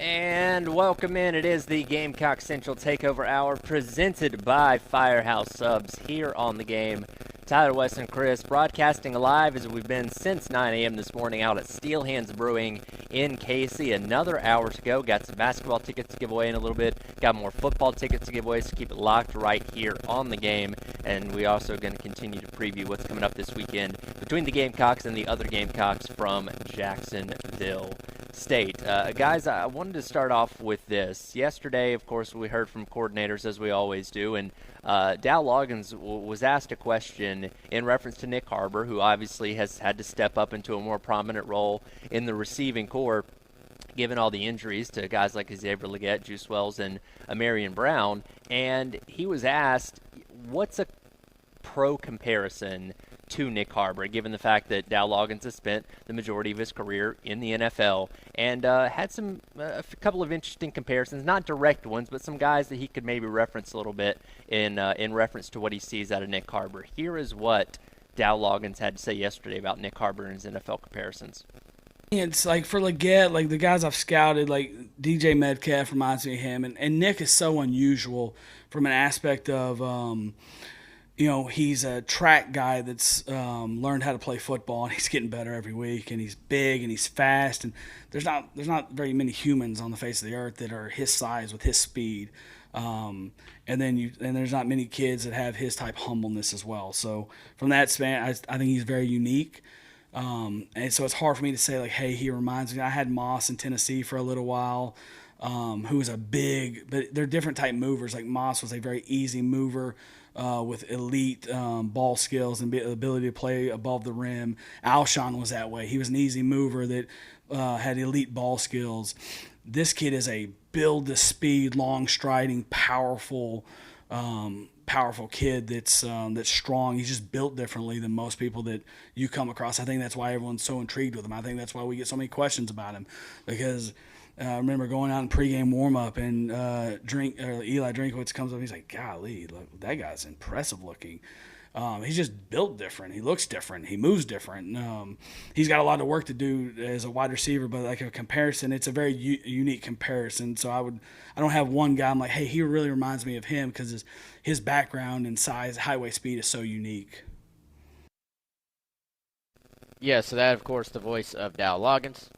And welcome in. It is the Gamecock Central Takeover Hour presented by Firehouse Subs here on the game. Tyler, West, and Chris broadcasting live as we've been since 9 a.m. this morning out at Steel Hands Brewing in Casey. Another hour to go. Got some basketball tickets to give away in a little bit. Got more football tickets to give away, so keep it locked right here on the game. And we also going to continue to preview what's coming up this weekend between the Gamecocks and the other Gamecocks from Jacksonville State. Guys, I wanted to start off with this. Yesterday, of course, we heard from coordinators, as we always do, and Dow Loggins was asked a question in reference to Nyck Harbor, who obviously has had to step up into a more prominent role in the receiving corps, given all the injuries to guys like Xavier Legette, Juice Wells, and Amarian Brown. And he was asked, what's a pro comparison to Nyck Harbor, given the fact that Dow Loggins has spent the majority of his career in the NFL and had a couple of interesting comparisons, not direct ones, but some guys that he could maybe reference a little bit in reference to what he sees out of Nyck Harbor. Here is what Dow Loggins had to say yesterday about Nyck Harbor and his NFL comparisons. It's like for Legette, like the guys I've scouted, like DJ Metcalf reminds me of him, and Nyck is so unusual from an aspect of he's a track guy that's learned how to play football, and he's getting better every week, and he's big and he's fast, and there's not very many humans on the face of the earth that are his size with his speed, and there's not many kids that have his type humbleness as well. So from that span, I think he's very unique. And so it's hard for me to say, like, hey, he reminds me. I had Moss in Tennessee for a little while, who was a big, but they're different type movers. Like Moss was a very easy mover with elite ball skills and the ability to play above the rim. Alshon was that way. He was an easy mover that had elite ball skills. This kid is a build-to-speed, long-striding, powerful kid that's strong. He's just built differently than most people that you come across. I think that's why everyone's so intrigued with him. I think that's why we get so many questions about him, because I remember going out in pregame warm-up and Eli Drinkowitz comes up and he's like, golly, look, that guy's impressive looking. He's just built different. He looks different. He moves different. He's got a lot of work to do as a wide receiver, but like a comparison, it's a very unique comparison. So I don't have one guy I'm like, hey, he really reminds me of him, because his background and size, highway speed is so unique. Yeah, so that, of course, the voice of Dow Loggins,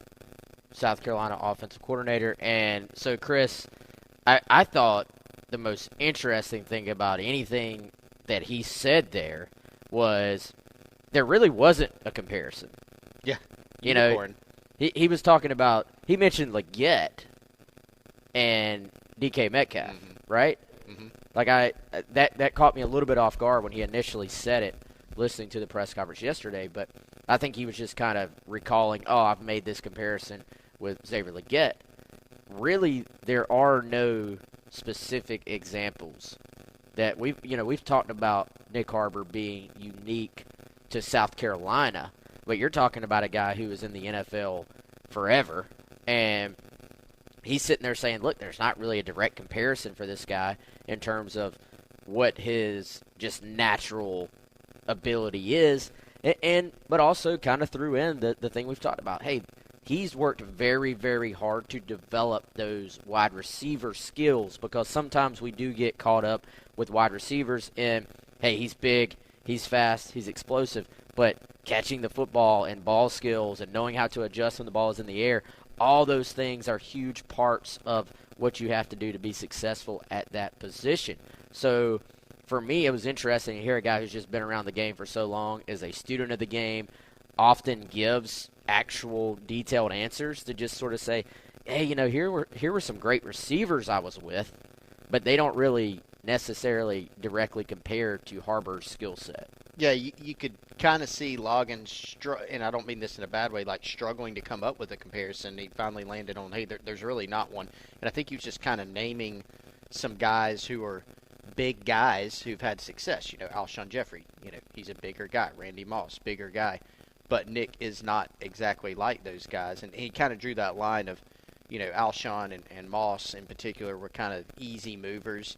South Carolina offensive coordinator. And so, Chris, I thought the most interesting thing about anything that he said there was there really wasn't a comparison. Yeah. He was talking about, he mentioned Legette and DK Metcalf, right? Mm-hmm. Like that caught me a little bit off guard when he initially said it, listening to the press conference yesterday, but I think he was just kind of recalling, I've made this comparison with Xavier Legette. Really, there are no specific examples that we've talked about Nyck Harbor being unique to South Carolina, but you're talking about a guy who was in the NFL forever, and he's sitting there saying, look, there's not really a direct comparison for this guy in terms of what his just natural ability is, but also kind of threw in the thing we've talked about. Hey, he's worked very, very hard to develop those wide receiver skills, because sometimes we do get caught up with wide receivers and, hey, he's big, he's fast, he's explosive, but catching the football and ball skills and knowing how to adjust when the ball is in the air, all those things are huge parts of what you have to do to be successful at that position. So for me, it was interesting to hear a guy who's just been around the game for so long, is a student of the game, often gives actual detailed answers to just sort of say, hey, here were some great receivers I was with, but they don't really necessarily directly compare to Harbor's skill set. Yeah, you could kind of see Loggins, and I don't mean this in a bad way, like struggling to come up with a comparison. He finally landed on, hey, there's really not one. And I think he was just kind of naming some guys who are big guys who've had success. Alshon Jeffrey, he's a bigger guy. Randy Moss, bigger guy. But Nyck is not exactly like those guys. And he kind of drew that line of, Alshon and Moss in particular were kind of easy movers,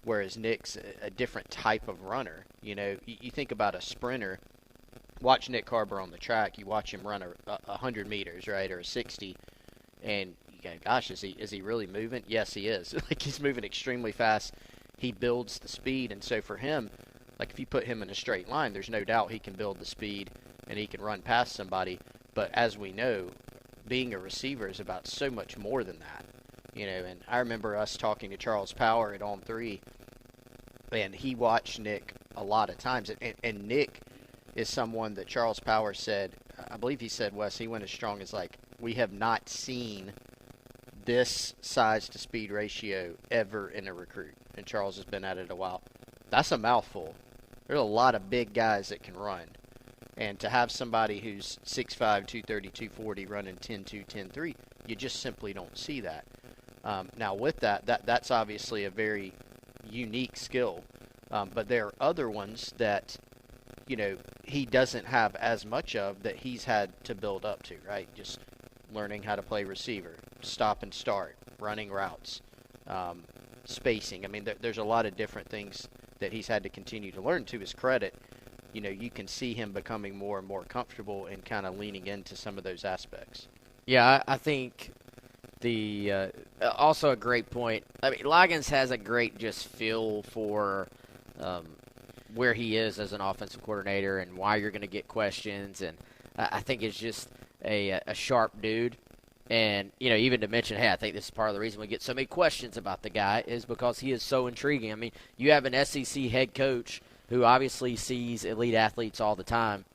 whereas Nyck's a different type of runner. You think about a sprinter, watch Nyck Harbor on the track, you watch him run a 100 meters, right, or a 60, and go, gosh, is he really moving? Yes, he is. Like, he's moving extremely fast. He builds the speed, and so for him, like, if you put him in a straight line, there's no doubt he can build the speed and he can run past somebody. But as we know, being a receiver is about so much more than that. And I remember us talking to Charles Power at On 3, and he watched Nyck a lot of times. And Nyck is someone that Charles Power said, I believe he said, Wes, he went as strong as, like, we have not seen this size to speed ratio ever in a recruit. And Charles has been at it a while. That's a mouthful. There's a lot of big guys that can run. And to have somebody who's 6'5", 230, 240 running 10.2, 10.3, you just simply don't see that. Now with that's obviously a very unique skill. But there are other ones that, he doesn't have as much of that he's had to build up to, right? Just learning how to play receiver, stop and start, running routes, spacing. I mean, there's a lot of different things that he's had to continue to learn. To his credit, you can see him becoming more and more comfortable and kind of leaning into some of those aspects. Yeah, I think also a great point. I mean, Loggins has a great just feel for where he is as an offensive coordinator and why you're going to get questions. And I think it's just a sharp dude. And, even to mention, hey, I think this is part of the reason we get so many questions about the guy is because he is so intriguing. I mean, you have an SEC head coach who obviously sees elite athletes all the time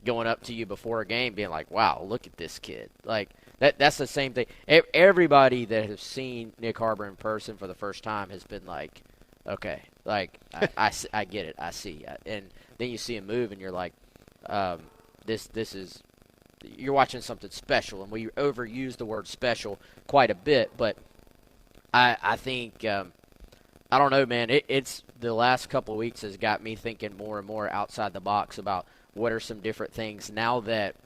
going up to you before a game being like, wow, look at this kid. Like, that's the same thing. Everybody that has seen Nyck Harbor in person for the first time has been like, okay, like, I get it. I see. And then you see him move and you're like, this is – you're watching something special. And we overuse the word special quite a bit, but I think I don't know, man. It's the last couple of weeks has got me thinking more and more outside the box about what are some different things now that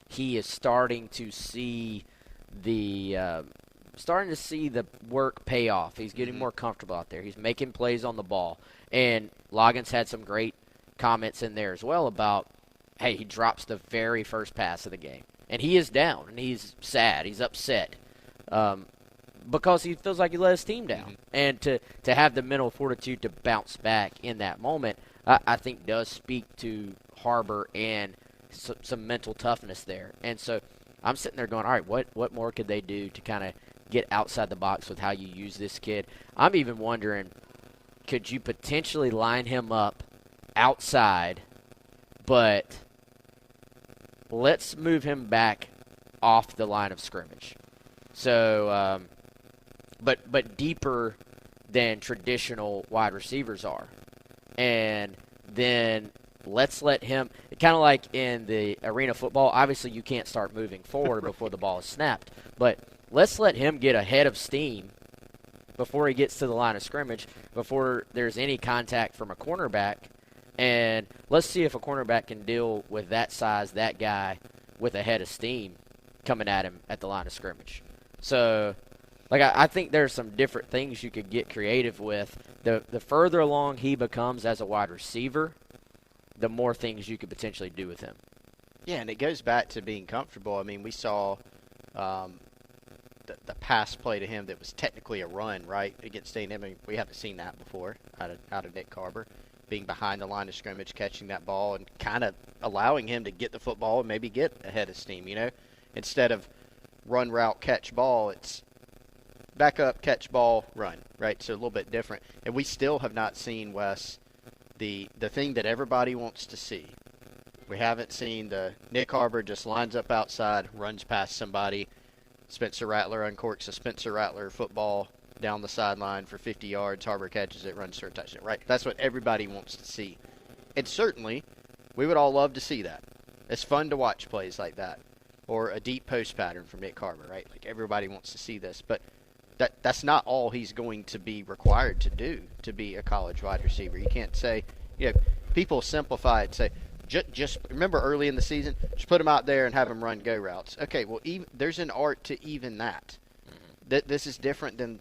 he is starting to see the work pay off. He's getting more comfortable out there. He's making plays on the ball. And Loggins had some great comments in there as well about, hey, he drops the very first pass of the game. And he is down, and he's sad. He's upset because he feels like he let his team down. And to have the mental fortitude to bounce back in that moment, I think does speak to Harbor and some mental toughness there. And so I'm sitting there going, all right, what more could they do to kind of get outside the box with how you use this kid? I'm even wondering, could you potentially line him up outside, but let's move him back off the line of scrimmage. So, but deeper than traditional wide receivers are. And then let's let him, kind of like in the arena football, obviously you can't start moving forward before the ball is snapped. But let's let him get ahead of steam before he gets to the line of scrimmage, before there's any contact from a cornerback. And let's see if a cornerback can deal with that size, that guy, with a head of steam coming at him at the line of scrimmage. So, like, I think there's some different things you could get creative with. The further along he becomes as a wide receiver, the more things you could potentially do with him. Yeah, and it goes back to being comfortable. I mean, we saw the pass play to him that was technically a run, right, against A&M. I mean, we haven't seen that before out of Nyck Harbor. Being behind the line of scrimmage, catching that ball, and kind of allowing him to get the football and maybe get ahead of steam, Instead of run, route, catch ball, it's back up, catch ball, run, right? So a little bit different. And we still have not seen, Wes, the thing that everybody wants to see. We haven't seen the Nyck Harbor just lines up outside, runs past somebody, Spencer Rattler uncorks a Spencer Rattler football down the sideline for 50 yards, Harbor catches it, runs for a touchdown, right? That's what everybody wants to see. And certainly, we would all love to see that. It's fun to watch plays like that. Or a deep post pattern from Nyck Harbor, right? Like, everybody wants to see this. But that's not all he's going to be required to do to be a college wide receiver. You can't say, people simplify it, say, just remember early in the season, just put him out there and have him run go routes. Okay, well, there's an art to even that. This is different than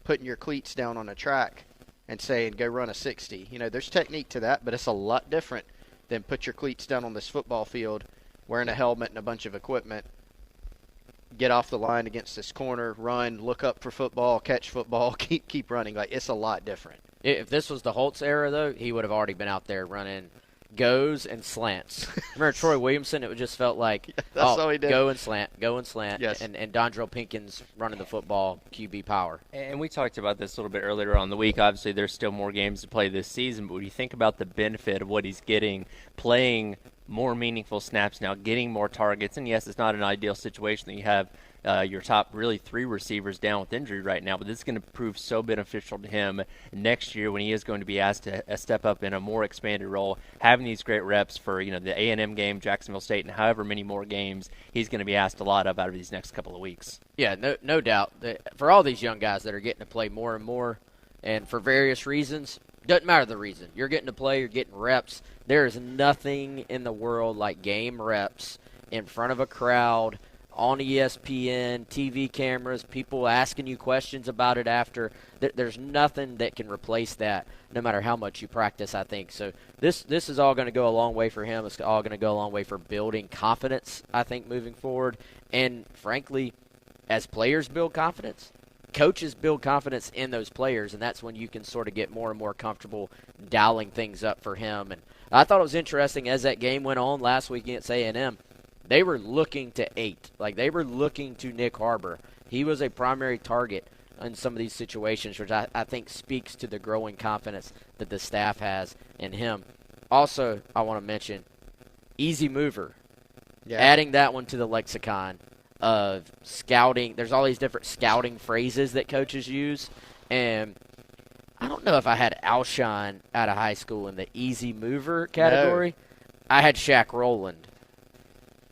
putting your cleats down on a track and saying, go run a 60. There's technique to that, but it's a lot different than put your cleats down on this football field, wearing a helmet and a bunch of equipment, get off the line against this corner, run, look up for football, catch football, keep running. Like, it's a lot different. If this was the Holtz era, though, he would have already been out there running goes and slants. Remember Troy Williamson? It just felt like, That's all he did. Go and slant. Yes. And Dondrell Pinkins running the football, QB power. And we talked about this a little bit earlier on the week. Obviously, there's still more games to play this season, but when you think about the benefit of what he's getting, playing more meaningful snaps now, getting more targets, and yes, it's not an ideal situation that you have your top really 3 receivers down with injury right now, but this is going to prove so beneficial to him next year when he is going to be asked to step up in a more expanded role, having these great reps for the A&M game, Jacksonville State, and however many more games he's going to be asked a lot of out of these next couple of weeks. Yeah, no doubt. For all these young guys that are getting to play more and more, and for various reasons, doesn't matter the reason. You're getting to play, you're getting reps. There is nothing in the world like game reps in front of a crowd, on ESPN, TV cameras, people asking you questions about it after. There's nothing that can replace that, no matter how much you practice, I think. So this is all going to go a long way for him. It's all going to go a long way for building confidence, I think, moving forward. And, frankly, as players build confidence, coaches build confidence in those players, and that's when you can sort of get more and more comfortable dialing things up for him. And I thought it was interesting as that game went on last week against A&M. They were looking to 8. Like, they were looking to Nyck Harbor. He was a primary target in some of these situations, which I think speaks to the growing confidence that the staff has in him. Also, I want to mention, easy mover. Yeah. Adding that one to the lexicon of scouting. There's all these different scouting phrases that coaches use. And I don't know if I had Alshon out of high school in the easy mover category. No. I had Shaq Rowland.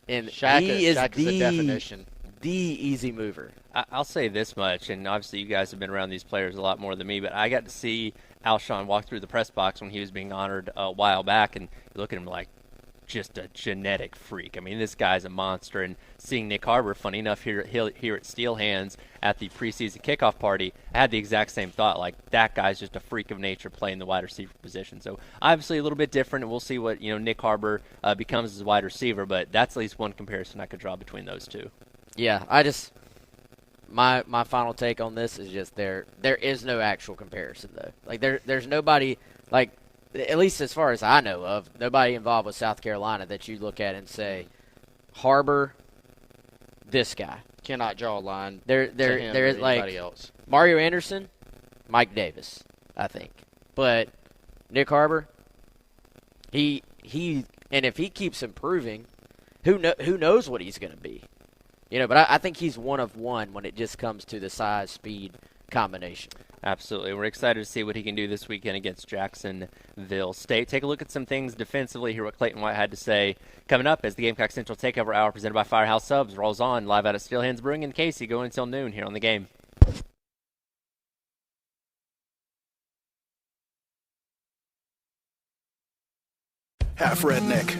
And Shaq he is the definition. The easy mover. I'll say this much, and obviously you guys have been around these players a lot more than me, but I got to see Alshon walk through the press box when he was being honored a while back, and you look at him like just a genetic freak. I mean, this guy's a monster, and seeing Nyck Harbor, funny enough, here at Steel Hands at the preseason kickoff party, I had the exact same thought. Like, that guy's just a freak of nature playing the wide receiver position. So, obviously a little bit different, and we'll see what, Nyck Harbor becomes as a wide receiver, but that's at least one comparison I could draw between those two. Yeah, my final take on this is just there is no actual comparison, though. Like, there's nobody, like, at least as far as I know of, nobody involved with South Carolina that you look at and say, Harbor, this guy. Cannot draw a line. There is like else. Mario Anderson, Mike Davis, I think. But Nyck Harbor, he and if he keeps improving, who knows what he's going to be. But I think he's one of one when it just comes to the size speed combination. Absolutely. We're excited to see what he can do this weekend against Jacksonville State. Take a look at some things defensively, hear what Clayton White had to say. Coming up as the Gamecock Central Takeover Hour presented by Firehouse Subs rolls on live out at Steel Hands Brewing in Casey, going until noon here on the game. Half redneck,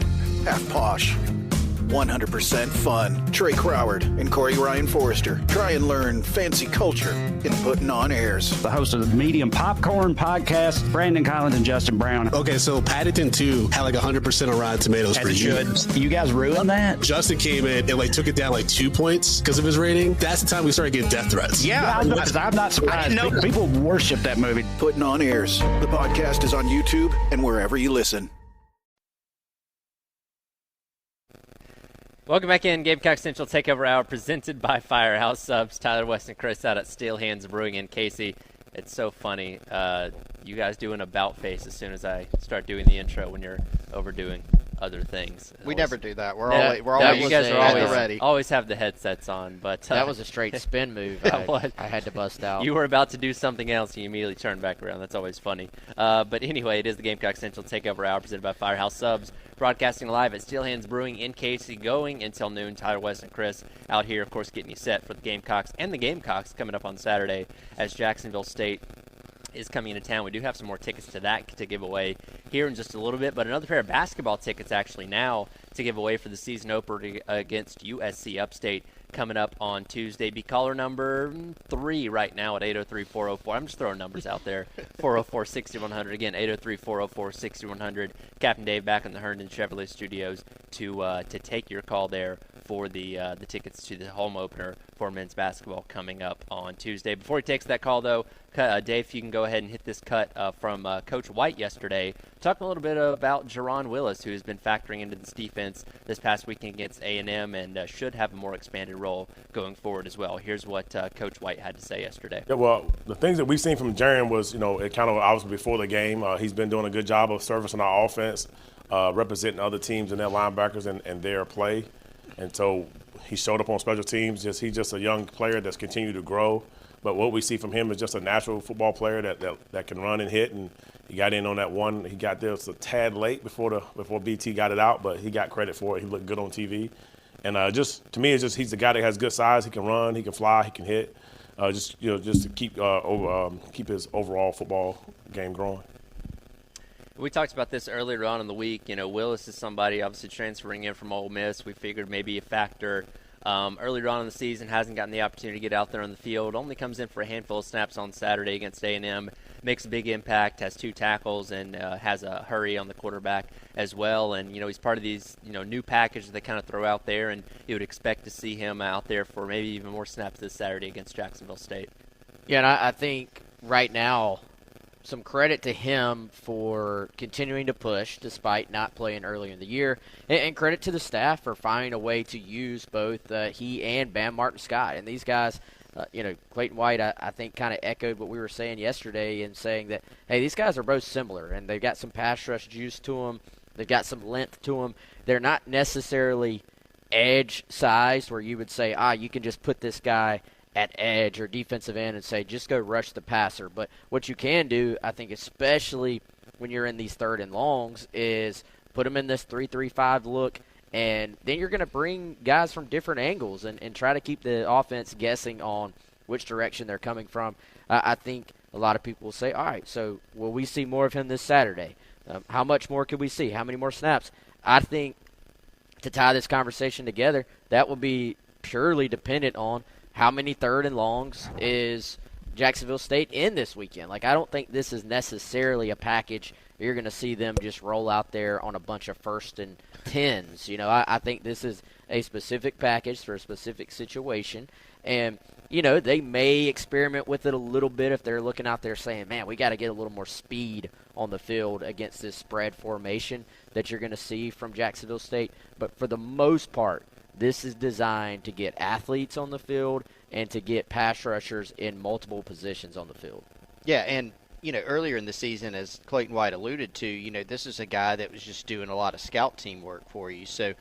half posh. 100% fun. Trey Croward and Corey Ryan Forrester try and learn fancy culture in putting on airs. The host of the Medium Popcorn Podcast, Brandon Collins and Justin Brown. Okay, so Paddington 2 had like 100% on Rotten Tomatoes for you. You guys ruined that? Justin came in and took it down 2 points because of his rating. That's the time we started getting death threats. Yeah, I'm not surprised. I didn't know. People worship that movie. Putting on airs. The podcast is on YouTube and wherever you listen. Welcome back in, Gamecock Central Takeover Hour, presented by Firehouse Subs. Tyler West and Chris out at Steel Hands Brewing in Casey. It's so funny. You guys do an about face as soon as I start doing the intro when you're overdoing other things. We never do that. We're you guys are always ready. Always have the headsets on, but that was a straight spin move. I had to bust out. You were about to do something else, and you immediately turned back around. That's always funny. But anyway, it is the Gamecock Central Takeover Hour presented by Firehouse Subs, broadcasting live at Steel Hands Brewing in Casey, going until noon. Tyler West and Chris out here, of course, getting you set for the Gamecocks and the Gamecocks coming up on Saturday as Jacksonville State is coming into town. We do have some more tickets to that to give away here in just a little bit, but another pair of basketball tickets actually now to give away for the season opener against USC Upstate coming up on Tuesday. Be caller number 3 right now at 803-404. I'm just throwing numbers out there. 404-6100. Again, 803-404-6100. Captain Dave back in the Herndon Chevrolet Studios to take your call there for the tickets to the home opener for men's basketball coming up on Tuesday. Before he takes that call, though, Dave, if you can go ahead and hit this cut from Coach White yesterday, talking a little bit about Jerron Willis, who has been factoring into this defense this past weekend against A&M and should have a more expanded role going forward as well. Here's what Coach White had to say yesterday. Yeah, well, the things that we've seen from Jerron was, it kind of obviously before the game. He's been doing a good job of servicing our offense, representing other teams and their linebackers and their play. And so he showed up on special teams. He's just a young player that's continued to grow. But what we see from him is just a natural football player that can run and hit. And he got in on that one. He got there a tad late before BT got it out, but he got credit for it. He looked good on TV. And to me, it's just he's a guy that has good size. He can run, he can fly, he can hit. Just to keep his overall football game growing. We talked about this earlier on in the week. Willis is somebody obviously transferring in from Ole Miss. We figured maybe a factor earlier on in the season, hasn't gotten the opportunity to get out there on the field. Only comes in for a handful of snaps on Saturday against A&M. Makes a big impact, has 2 tackles, and has a hurry on the quarterback as well. And, he's part of these, new package that they kind of throw out there, and you would expect to see him out there for maybe even more snaps this Saturday against Jacksonville State. Yeah, and I think right now, some credit to him for continuing to push despite not playing earlier in the year, and credit to the staff for finding a way to use both he and Bam Martin-Scott. And these guys, Clayton White, I think, kind of echoed what we were saying yesterday in saying that, hey, these guys are both similar, and they've got some pass rush juice to them. They've got some length to them. They're not necessarily edge-sized where you would say, you can just put this guy at edge or defensive end and say, just go rush the passer. But what you can do, I think, especially when you're in these 3rd and longs, is put them in this 3-3-5 look, and then you're going to bring guys from different angles and try to keep the offense guessing on which direction they're coming from. I think a lot of people will say, all right, so will we see more of him this Saturday? How much more could we see? How many more snaps? I think to tie this conversation together, that will be purely dependent on how many 3rd and longs is Jacksonville State in this weekend. I don't think this is necessarily a package you're going to see them just roll out there on a bunch of 1st and 10s. I think this is a specific package for a specific situation. And, they may experiment with it a little bit if they're looking out there saying, man, we got to get a little more speed on the field against this spread formation that you're going to see from Jacksonville State. But for the most part, this is designed to get athletes on the field and to get pass rushers in multiple positions on the field. Yeah, and, earlier in the season, as Clayton White alluded to, this is a guy that was just doing a lot of scout team work for you. So,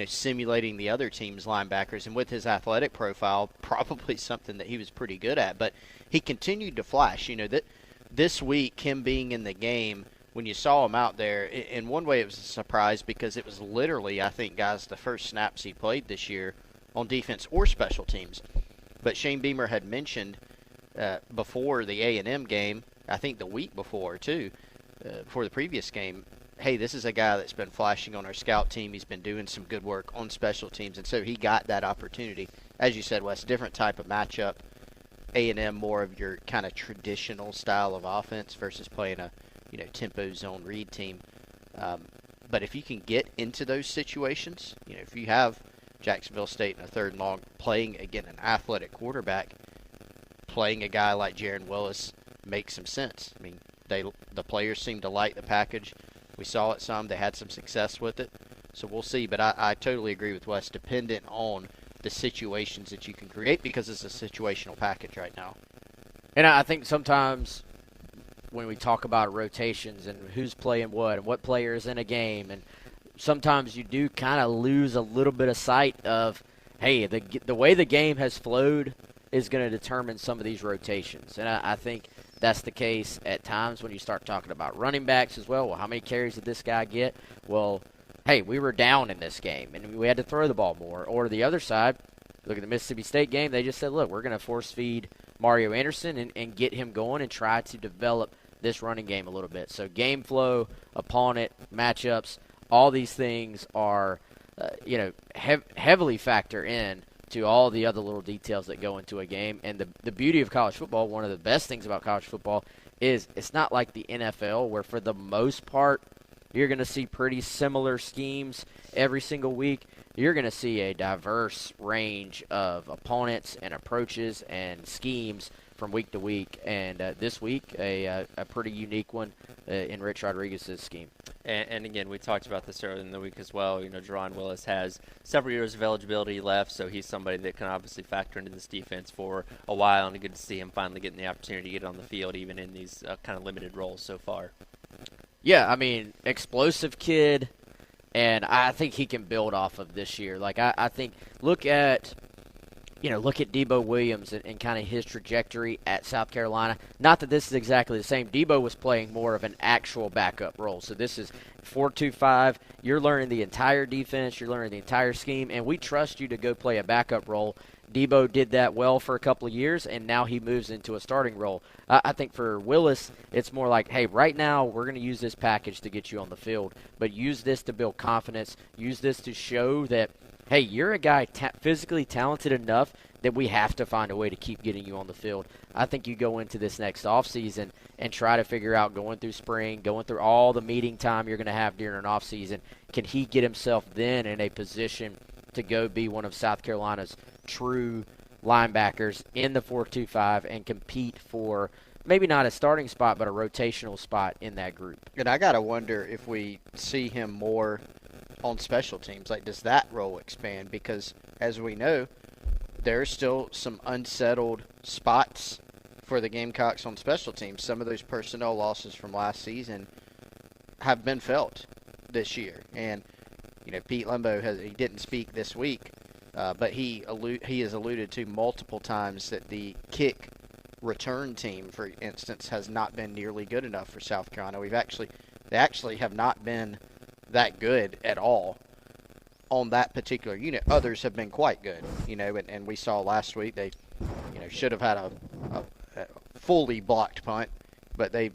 simulating the other team's linebackers, and with his athletic profile, probably something that he was pretty good at. But he continued to flash. That this week, him being in the game, when you saw him out there, in one way it was a surprise because it was literally, I think, guys, the first snaps he played this year on defense or special teams. But Shane Beamer had mentioned before the A&M game, I think the week before too, before the previous game, hey, this is a guy that's been flashing on our scout team. He's been doing some good work on special teams, and so he got that opportunity. As you said, Wes, different type of matchup. A&M more of your kind of traditional style of offense versus playing a tempo zone read team. But if you can get into those situations, if you have Jacksonville State in a 3rd and long playing, again, an athletic quarterback, playing a guy like Jerron Willis makes some sense. I mean, the players seem to like the package. We saw it some. They had some success with it. So we'll see. But I totally agree with Wes, dependent on the situations that you can create because it's a situational package right now. And I think sometimes when we talk about rotations and who's playing what and what player is in a game, and sometimes you do kind of lose a little bit of sight of, hey, the way the game has flowed is going to determine some of these rotations. And I think that's the case at times when you start talking about running backs as well. Well, how many carries did this guy get? Well, hey, we were down in this game, and we had to throw the ball more. Or the other side, look at the Mississippi State game, they just said, look, we're going to force feed Mario Anderson and get him going and try to develop this running game a little bit. So game flow, opponent, matchups, all these things are, heavily factor in to all the other little details that go into a game. And the beauty of college football, one of the best things about college football, is it's not like the NFL where for the most part you're going to see pretty similar schemes every single week. you're going to see a diverse range of opponents and approaches and schemes from week to week, and this week a pretty unique one in Rich Rodriguez's scheme. And again, we talked about this earlier in the week as well. Jerron Willis has several years of eligibility left, so he's somebody that can obviously factor into this defense for a while, and good to see him finally getting the opportunity to get on the field, even in these kind of limited roles so far. Yeah, I mean, explosive kid, and I think he can build off of this year. Like, I think, look at Debo Williams and kind of his trajectory at South Carolina. Not that this is exactly the same. Debo was playing more of an actual backup role. So this is 4-2-5. You're learning the entire defense. You're learning the entire scheme, and we trust you to go play a backup role. Debo did that well for a couple of years, and now he moves into a starting role. I think for Willis, it's more like, hey, right now we're going to use this package to get you on the field, but use this to build confidence. Use this to show that, hey, you're a guy physically talented enough that we have to find a way to keep getting you on the field. I think you go into this next offseason and try to figure out, going through spring, going through all the meeting time you're going to have during an offseason, can he get himself then in a position to go be one of South Carolina's true linebackers in the 4-2-5 and compete for maybe not a starting spot but a rotational spot in that group. And I got to wonder if we see him more on special teams. Like, does that role expand? Because, as we know, there's still some unsettled spots for the Gamecocks on special teams. Some of those personnel losses from last season have been felt this year. And, Pete Lembo, he didn't speak this week, but he has alluded to multiple times that the kick return team, for instance, has not been nearly good enough for South Carolina. They actually have not been that good at all on that particular unit. Others have been quite good, and we saw last week they, should have had a fully blocked punt, but they've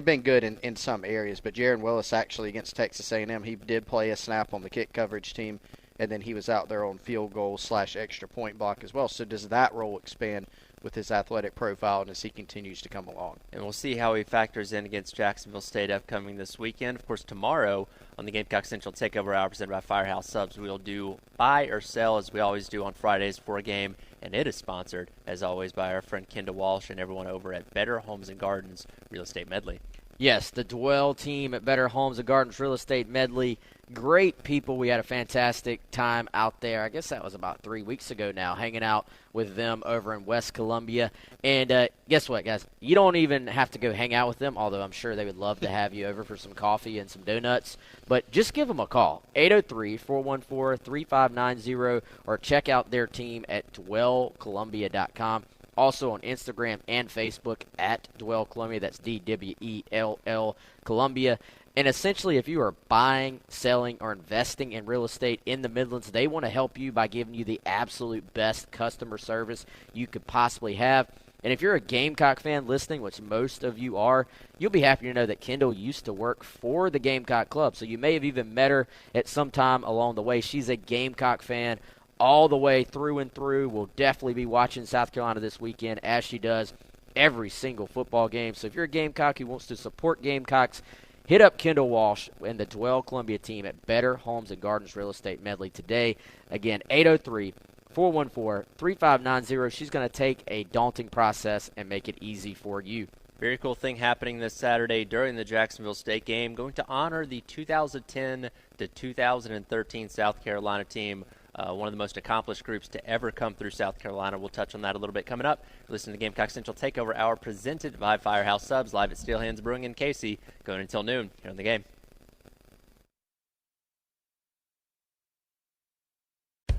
been good in some areas. But Jaron Willis actually against Texas A&M, he did play a snap on the kick coverage team, and then he was out there on field goal / extra point block as well. So does that role expand with his athletic profile and as he continues to come along? And we'll see how he factors in against Jacksonville State upcoming this weekend. Of course, tomorrow on the Gamecock Central Takeover Hour presented by Firehouse Subs, we'll do buy or sell as we always do on Fridays for a game, and it is sponsored, as always, by our friend Kendall Walsh and everyone over at Better Homes and Gardens Real Estate Medley. Yes, the Dwell team at Better Homes and Gardens Real Estate Medley. Great people. We had a fantastic time out there. I guess that was about 3 weeks ago now, hanging out with them over in West Columbia. And guess what, guys? You don't even have to go hang out with them, although I'm sure they would love to have you over for some coffee and some donuts. But just give them a call, 803-414-3590, or check out their team at dwellcolumbia.com. Also on Instagram and Facebook at Dwell Columbia. That's DWELL Columbia. And essentially, if you are buying, selling, or investing in real estate in the Midlands, they want to help you by giving you the absolute best customer service you could possibly have. And if you're a Gamecock fan listening, which most of you are, you'll be happy to know that Kendall used to work for the Gamecock Club. So you may have even met her at some time along the way. She's a Gamecock fan all the way through and through. Will definitely be watching South Carolina this weekend, as she does every single football game. So if you're a Gamecock who wants to support Gamecocks, hit up Kendall Walsh and the Dwell Columbia team at Better Homes and Gardens Real Estate Medley today. Again, 803-414-3590. She's going to take a daunting process and make it easy for you. Very cool thing happening this Saturday during the Jacksonville State game. Going to honor the 2010 to 2013 South Carolina team. One of the most accomplished groups to ever come through South Carolina. We'll touch on that a little bit coming up. Listen to Gamecock Central Takeover Hour presented by Firehouse Subs live at Steel Hands Brewing in Casey, going until noon here on the game.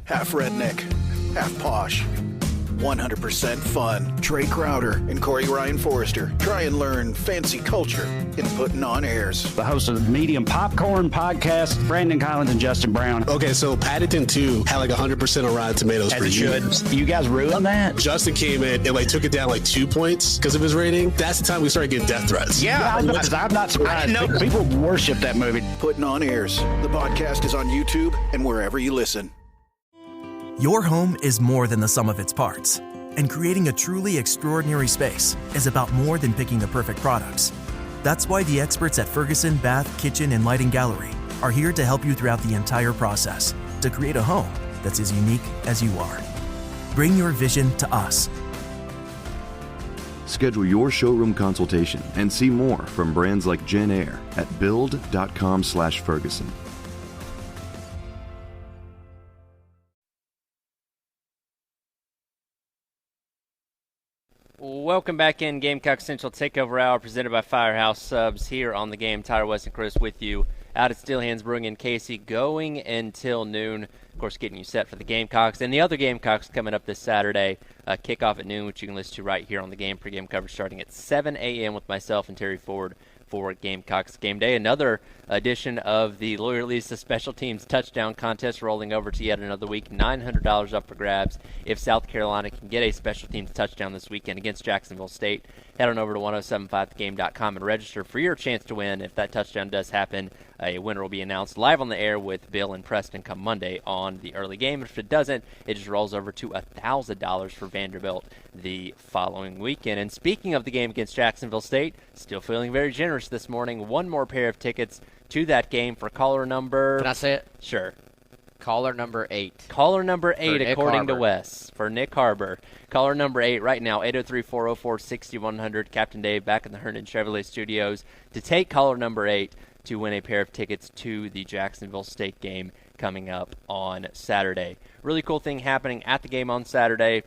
Half redneck, half posh. 100% fun. Trey Crowder and Corey Ryan Forrester try and learn fancy culture in putting on airs. The host of the Medium Popcorn Podcast, Brandon Collins and Justin Brown. Okay, so Paddington 2 had 100% on Rotten Tomatoes for years. You guys ruined that? Justin came in and took it down 2 points because of his rating. That's the time we started getting death threats. Yeah, I'm not surprised. I didn't know people worship that movie. Putting on airs. The podcast is on YouTube and wherever you listen. Your home is more than the sum of its parts, and creating a truly extraordinary space is about more than picking the perfect products. That's why the experts at Ferguson Bath, Kitchen, and Lighting Gallery are here to help you throughout the entire process to create a home that's as unique as you are. Bring your vision to us. Schedule your showroom consultation and see more from brands like Jen Air at build.com/Ferguson. Welcome back in Gamecock Central Takeover Hour presented by Firehouse Subs here on the game. Tyler West and Chris with you out at Steel Hands Brewing in Casey going until noon. Of course, getting you set for the Gamecocks and the other Gamecocks coming up this Saturday. Kickoff at noon, which you can listen to right here on the game. Pre-game coverage starting at 7 a.m. with myself and Terry Ford for Gamecocks Game Day. Another edition of the Lawyer Lisa Special Teams Touchdown Contest rolling over to yet another week. $900 up for grabs if South Carolina can get a Special Teams touchdown this weekend against Jacksonville State. Head on over to 1075thegame.com and register for your chance to win. If that touchdown does happen, a winner will be announced live on the air with Bill and Preston come Monday on the early game. If it doesn't, it just rolls over to $1,000 for Vanderbilt the following weekend. And speaking of the game against Jacksonville State, still feeling very generous this morning. One more pair of tickets to that game for caller number... Can I say it? Sure. Caller number 8. Caller number 8, according to Harbor. Wes, for Nyck Harbor. Caller number 8 right now, 803-404-6100. Captain Dave back in the Herndon Chevrolet Studios to take caller number 8 to win a pair of tickets to the Jacksonville State game coming up on Saturday. Really cool thing happening at the game on Saturday.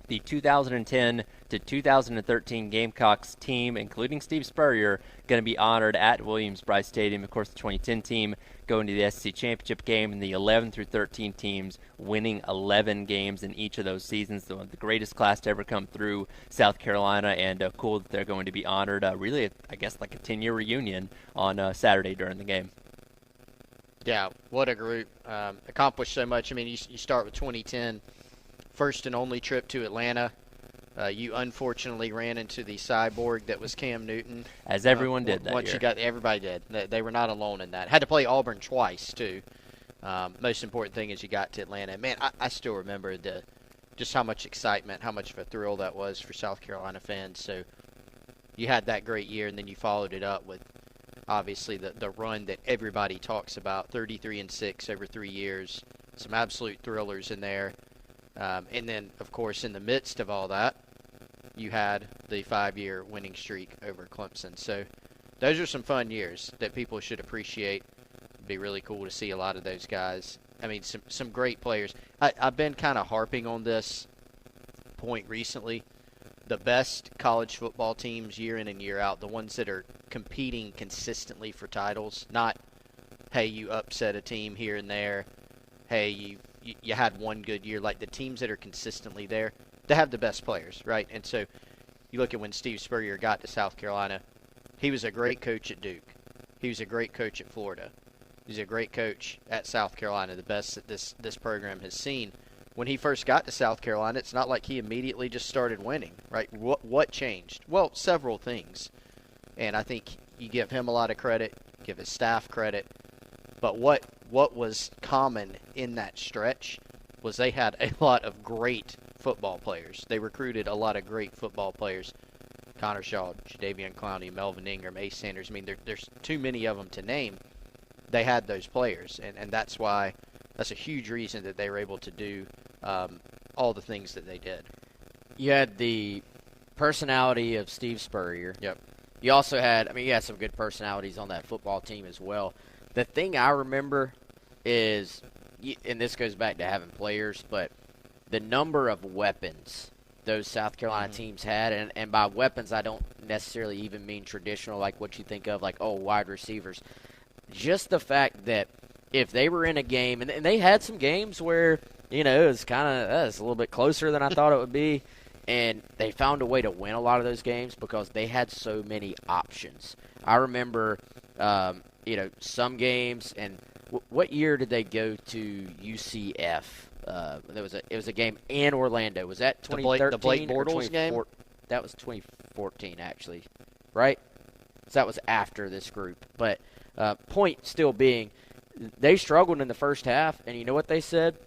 The 2010 to 2013 Gamecocks team, including Steve Spurrier, going to be honored at Williams-Brice Stadium. Of course, the 2010 team going to the SEC Championship game, and the 11 through 13 teams winning 11 games in each of those seasons. The greatest class to ever come through South Carolina, and cool that they're going to be honored. Really, I guess, like a 10-year reunion on Saturday during the game. Yeah, what a group. Accomplished so much. I mean, you start with 2010, first and only trip to Atlanta. You unfortunately ran into the cyborg that was Cam Newton. As everyone did that once year. Everybody did. They were not alone in that. Had to play Auburn twice, too. Most important thing is you got to Atlanta. Man, I still remember just how much excitement, how much of a thrill that was for South Carolina fans. So you had that great year, and then you followed it up with, obviously, the run that everybody talks about, 33-6 over 3 years. Some absolute thrillers in there. And then, of course, in the midst of all that, you had the 5-year winning streak over Clemson. So those are some fun years that people should appreciate. It'd be really cool to see a lot of those guys. I mean, some great players. I've been kind of harping on this point recently. The best college football teams year in and year out, the ones that are competing consistently for titles, not, hey, you upset a team here and there, hey, you had one good year. Like the teams that are consistently there, they have the best players, right? And so you look at when Steve Spurrier got to South Carolina, he was a great coach at Duke. He was a great coach at Florida. He's a great coach at South Carolina, the best that this program has seen. When he first got to South Carolina, it's not like he immediately just started winning, right? What changed? Well, several things. And I think you give him a lot of credit, give his staff credit. But what was common in that stretch was they had a lot of great football players. They recruited a lot of great football players. Connor Shaw, Jadeveon Clowney, Melvin Ingram, Ace Sanders. I mean, there's too many of them to name. They had those players, and that's why that's a huge reason that they were able to do all the things that they did. You had the personality of Steve Spurrier. Yep. You also had, you had some good personalities on that football team as well. The thing I remember is, and this goes back to having players, but the number of weapons those South Carolina teams had, and by weapons I don't necessarily even mean traditional like what you think of, like, wide receivers. Just the fact that if they were in a game, and they had some games where, it was a little bit closer than I thought it would be, and they found a way to win a lot of those games because they had so many options. I remember, some games, and what year did they go to UCF? It was a game in Orlando. Was that 2013? The Blake Bortles game? That was 2014, actually, right? So that was after this group. But point still being, they struggled in the first half, and you know what they said?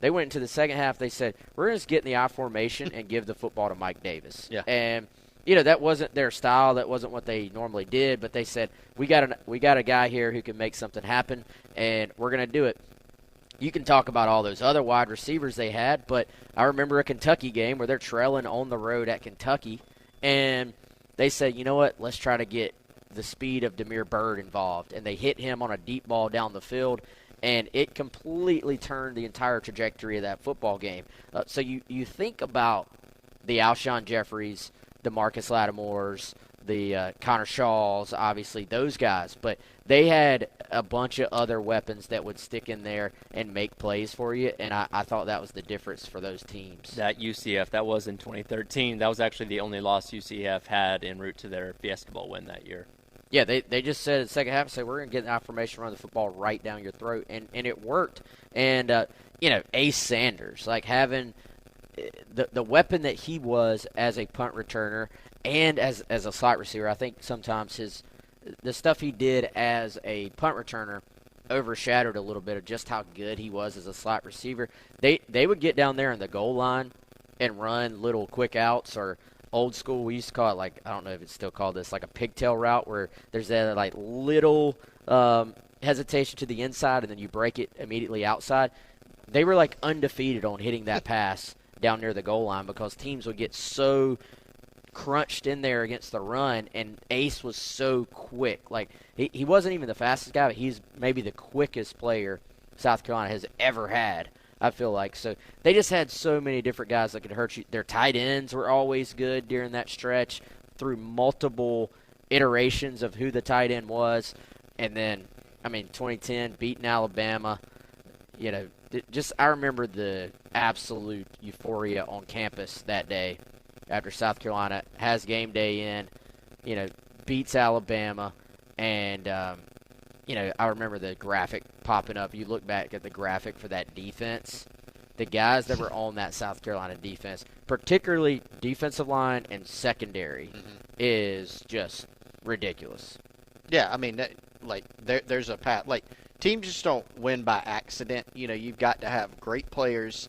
They went into the second half. They said, we're going to get in the I formation and give the football to Mike Davis. Yeah. And that wasn't their style. That wasn't what they normally did. But they said, we got a guy here who can make something happen, and we're going to do it. you can talk about all those other wide receivers they had, but I remember a Kentucky game where they're trailing on the road at Kentucky, and they said, you know what, let's try to get the speed of Damiere Byrd involved. And they hit him on a deep ball down the field, and it completely turned the entire trajectory of that football game. So you think about the Alshon Jeffries, the Marcus Lattimores, the Connor Shaws, obviously those guys, but they had a bunch of other weapons that would stick in there and make plays for you, and I thought that was the difference for those teams. That UCF, that was in 2013. That was actually the only loss UCF had en route to their Fiesta Bowl win that year. Yeah, they just said in the second half, we're going to get that formation, run the football right down your throat, and it worked. And, Ace Sanders, like having the weapon that he was as a punt returner and as a slot receiver, I think sometimes the stuff he did as a punt returner overshadowed a little bit of just how good he was as a slot receiver. They would get down there in the goal line and run little quick outs, or old school, we used to call it, like, I don't know if it's still called this, like a pigtail route, where there's that like little hesitation to the inside and then you break it immediately outside. They were like undefeated on hitting that pass down near the goal line because teams would get so crunched in there against the run, and Ace was so quick. Like, he wasn't even the fastest guy, but he's maybe the quickest player South Carolina has ever had, I feel like. So they just had so many different guys that could hurt you. Their tight ends were always good during that stretch through multiple iterations of who the tight end was. And then, 2010, beating Alabama, I remember the absolute euphoria on campus that day after South Carolina has game day in, beats Alabama. And, I remember the graphic popping up. You look back at the graphic for that defense. The guys that were on that South Carolina defense, particularly defensive line and secondary, is just ridiculous. Yeah, there's a path. Like, teams just don't win by accident. You've got to have great players,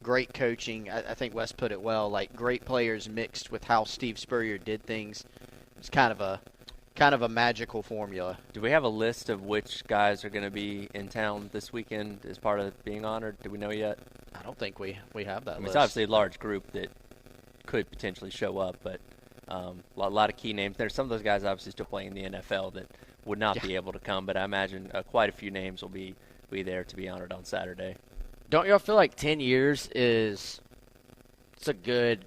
great coaching. I think Wes put it well. Like, great players mixed with how Steve Spurrier did things. It's kind of a magical formula. Do we have a list of which guys are going to be in town this weekend as part of being honored? Do we know yet? I don't think we have that list. It's obviously a large group that could potentially show up, but a lot of key names. There's some of those guys obviously still playing in the NFL that would not be able to come, but I imagine quite a few names will be there to be honored on Saturday. Don't y'all feel like 10 years it's a good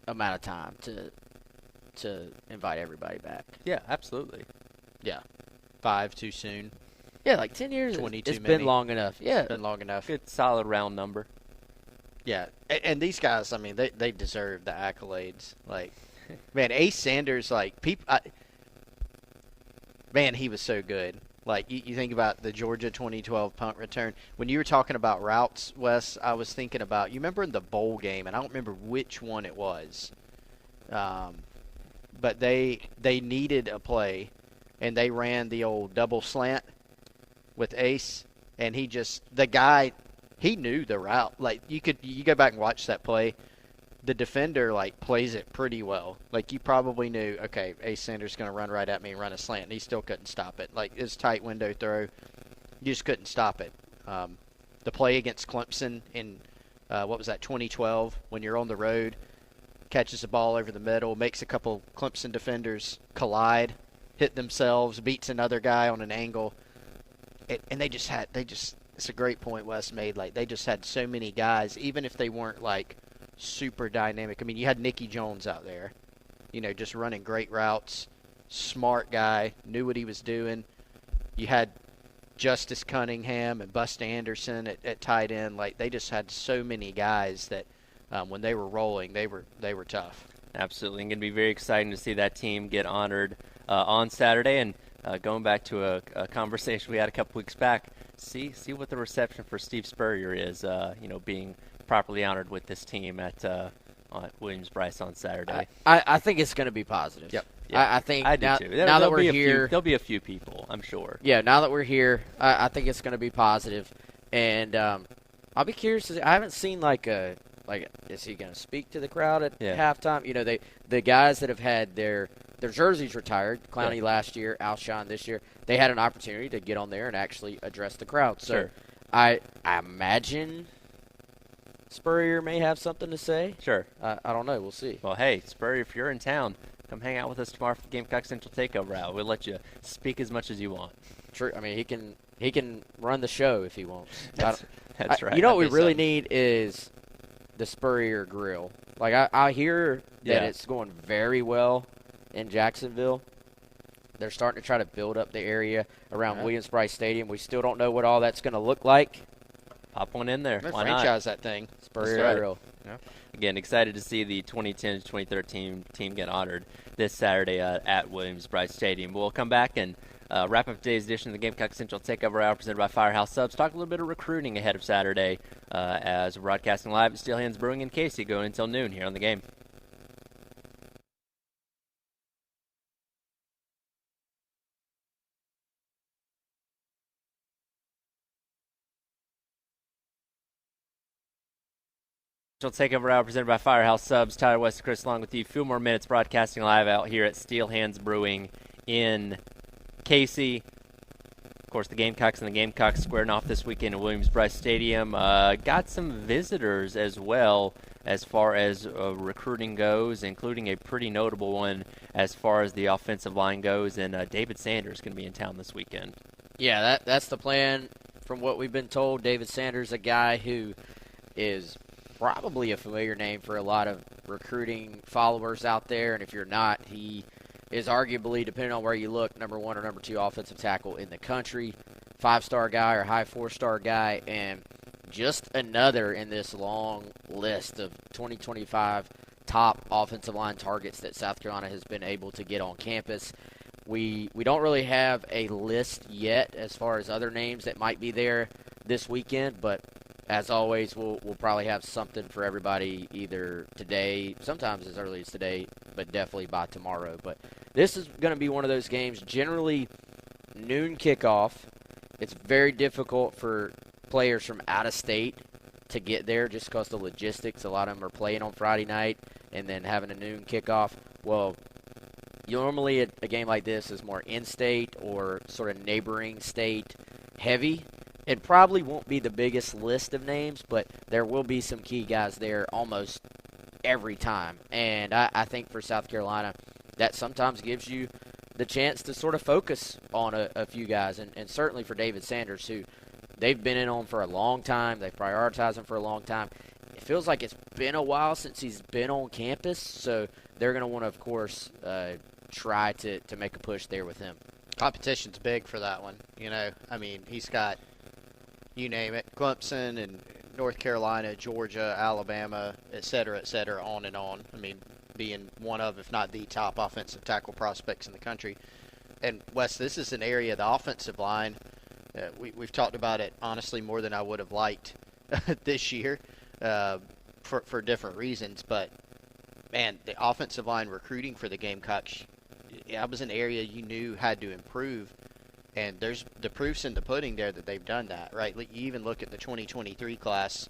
amount of time to invite everybody back? Yeah, absolutely. Yeah. 5 too soon. Yeah, like 10 years. 20 it's too been many. long enough. Yeah. It's been long enough. Good solid round number. Yeah. And these guys, they deserve the accolades. Like, man, Ace Sanders, like, man, he was so good. Like, you think about the Georgia 2012 punt return. When you were talking about routes, Wes, I was thinking about, you remember in the bowl game, and I don't remember which one it was, but they needed a play, and they ran the old double slant with Ace, and he knew the route. Like, you go back and watch that play. The defender, like, plays it pretty well. Like, you probably knew, okay, Ace Sanders is going to run right at me and run a slant, and he still couldn't stop it. Like, his tight window throw, you just couldn't stop it. The play against Clemson in, 2012, when you're on the road, catches the ball over the middle, makes a couple Clemson defenders collide, hit themselves, beats another guy on an angle. And it's a great point Wes made. Like, they just had so many guys, even if they weren't, like, super dynamic. You had Nicky Jones out there, just running great routes, smart guy, knew what he was doing. You had Justice Cunningham and Bust Anderson at tight end. Like, they just had so many guys that when they were rolling, they were tough. Absolutely. And going to be very exciting to see that team get honored on Saturday. And going back to a conversation we had a couple weeks back, see what the reception for Steve Spurrier is, being properly honored with this team at Williams-Brice on Saturday. I think it's going to be positive. Yep. I think I do now, too. Now that we're here, there'll be a few people, I'm sure. Yeah, now that we're here, I think it's going to be positive, and I'll be curious to see. I haven't seen is he going to speak to the crowd at halftime? The guys that have had their jerseys retired, Clowney last year, Alshon this year, they had an opportunity to get on there and actually address the crowd. So. Sure. I imagine Spurrier may have something to say. Sure. I don't know. We'll see. Well, hey, Spurrier, if you're in town, come hang out with us tomorrow for the Gamecock Central Takeover Hour. We'll let you speak as much as you want. True. I mean, he can run the show if he wants. That's right. You know what we really need is the Spurrier Grill. Like, I hear that it's going very well in Jacksonville. They're starting to try to build up the area around Williams-Brice Stadium. We still don't know what all that's going to look like. Pop one in there. Why franchise that thing. Spurrier Grill. Yeah. Again, excited to see the 2010 to 2013 team get honored this Saturday at Williams-Brice Stadium. We'll come back and wrap up today's edition of the Gamecock Central Takeover Hour presented by Firehouse Subs. Talk a little bit of recruiting ahead of Saturday as we're broadcasting live at Steel Hands Brewing in Casey going until noon here on the game. Takeover Hour presented by Firehouse Subs. Tyler West and Chris along with you. A few more minutes broadcasting live out here at Steel Hands Brewing in Casey. Of course, the Gamecocks and the Gamecocks squaring off this weekend at Williams-Brice Stadium. Got some visitors as well as far as recruiting goes, including a pretty notable one as far as the offensive line goes. And David Sanders going to be in town this weekend. Yeah, that's the plan from what we've been told. David Sanders, a guy who is probably a familiar name for a lot of recruiting followers out there, and if you're not, he is arguably, depending on where you look, number 1 or number 2 offensive tackle in the country, 5-star guy or high 4-star guy, and just another in this long list of 2025 top offensive line targets that South Carolina has been able to get on campus. We don't really have a list yet as far as other names that might be there this weekend, but as always, we'll probably have something for everybody either today, sometimes as early as today, but definitely by tomorrow. But this is going to be one of those games, generally noon kickoff. It's very difficult for players from out of state to get there just because the logistics. A lot of them are playing on Friday night and then having a noon kickoff. Well, normally a game like this is more in-state or sort of neighboring state heavy. It probably won't be the biggest list of names, but there will be some key guys there almost every time. And I think for South Carolina, that sometimes gives you the chance to sort of focus on a few guys. And certainly for David Sanders, who they've been in on for a long time. They've prioritized him for a long time. It feels like it's been a while since he's been on campus, so they're going to want to, of course, try to make a push there with him. Competition's big for that one. You know, I mean, he's got, you name it, Clemson and North Carolina, Georgia, Alabama, et cetera, on and on. I mean, being one of, if not the top offensive tackle prospects in the country. And, Wes, this is an area, the offensive line, we've talked about it, honestly, more than I would have liked this year for different reasons. But, man, the offensive line recruiting for the Gamecocks, that was an area you knew had to improve. And there's the proof's in the pudding there that they've done that, right? You even look at the 2023 class,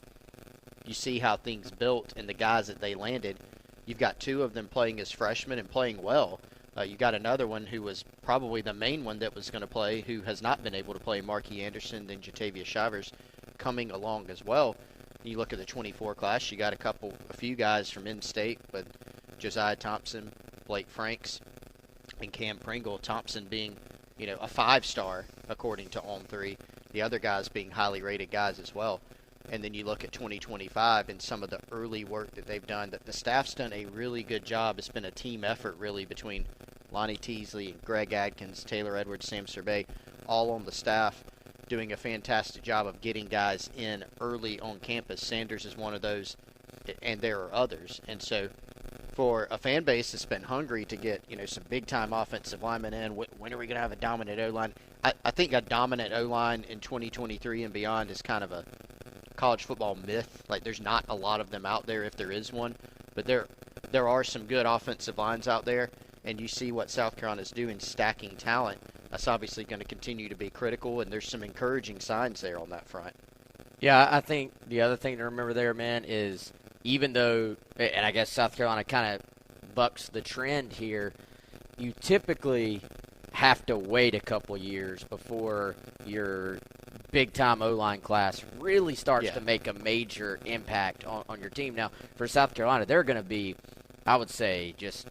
you see how things built and the guys that they landed. You've got 2 of them playing as freshmen and playing well. You got another one who was probably the main one that was going to play, who has not been able to play, Marquis Anderson, then Jatavius Shivers coming along as well. You look at the 24 class, you got a few guys from in-state, with Josiah Thompson, Blake Franks, and Cam Pringle. Thompson being, you know, a 5-star according to On3. The other guys being highly rated guys as well. And then you look at 2025 and some of the early work that they've done, that the staff's done a really good job. It's been a team effort, really, between Lonnie Teasley, Greg Adkins, Taylor Edwards, Sam Survey, all on the staff, doing a fantastic job of getting guys in early on campus. Sanders is one of those, and there are others. And so for a fan base that's been hungry to get, you know, some big-time offensive linemen in, when are we going to have a dominant O-line? I think a dominant O-line in 2023 and beyond is kind of a college football myth. Like, there's not a lot of them out there if there is one, but there are some good offensive lines out there, and you see what South Carolina's doing, stacking talent. That's obviously going to continue to be critical, and there's some encouraging signs there on that front. Yeah, I think the other thing to remember there, man, is even though, and I guess South Carolina kind of bucks the trend here, you typically have to wait a couple years before your big-time O-line class really starts to make a major impact on your team. Now, for South Carolina, they're going to be, I would say, just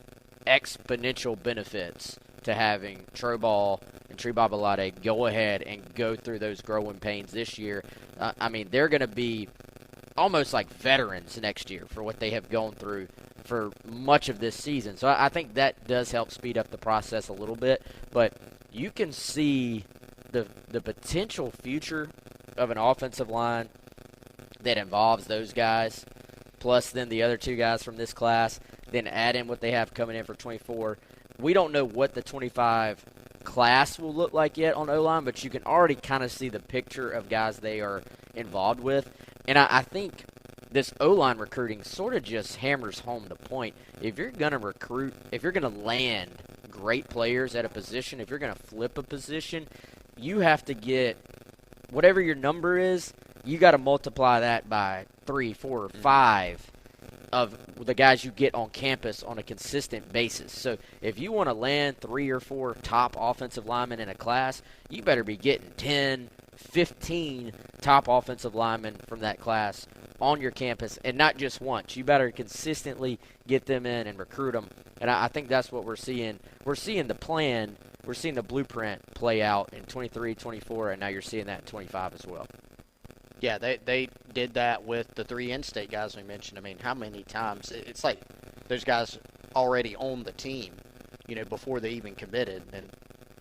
exponential benefits to having Troball and Tribabalade go ahead and go through those growing pains this year. I mean, they're going to be almost like veterans next year for what they have gone through for much of this season. So I think that does help speed up the process a little bit. But you can see the potential future of an offensive line that involves those guys, plus then the other two guys from this class, then add in what they have coming in for 24. We don't know what the 25 class will look like yet on O-line, but you can already kind of see the picture of guys they are involved with. And I think this O-line recruiting sort of just hammers home the point. If you're going to recruit, if you're going to land great players at a position, if you're going to flip a position, you have to get whatever your number is, you got to multiply that by 3, 4, or 5 of the guys you get on campus on a consistent basis. So if you want to land 3 or 4 top offensive linemen in a class, you better be getting 10, 15 top offensive linemen from that class on your campus, and not just once. You better consistently get them in and recruit them. And I think that's what we're seeing. We're seeing the plan, we're seeing the blueprint play out in 23, 24, and now you're seeing that in 25 as well. Yeah, they did that with the 3 in-state guys we mentioned. I mean, how many times? It's like those guys already on the team, before they even committed, and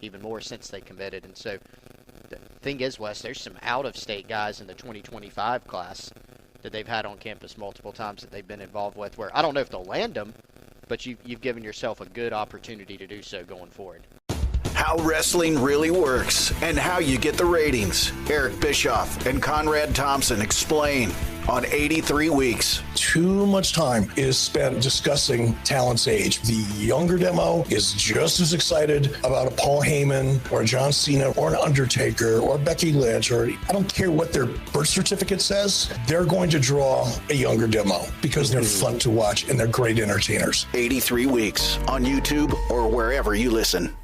even more since they committed. And so the thing is, Wes, there's some out-of-state guys in the 2025 class that they've had on campus multiple times that they've been involved with, where I don't know if they'll land them, but you've given yourself a good opportunity to do so going forward. How wrestling really works and how you get the ratings. Eric Bischoff and Conrad Thompson explain on 83 Weeks. Too much time is spent discussing talent's age. The younger demo is just as excited about a Paul Heyman or a John Cena or an Undertaker or Becky Lynch, or I don't care what their birth certificate says, they're going to draw a younger demo because they're fun to watch and they're great entertainers. 83 Weeks on YouTube or wherever you listen.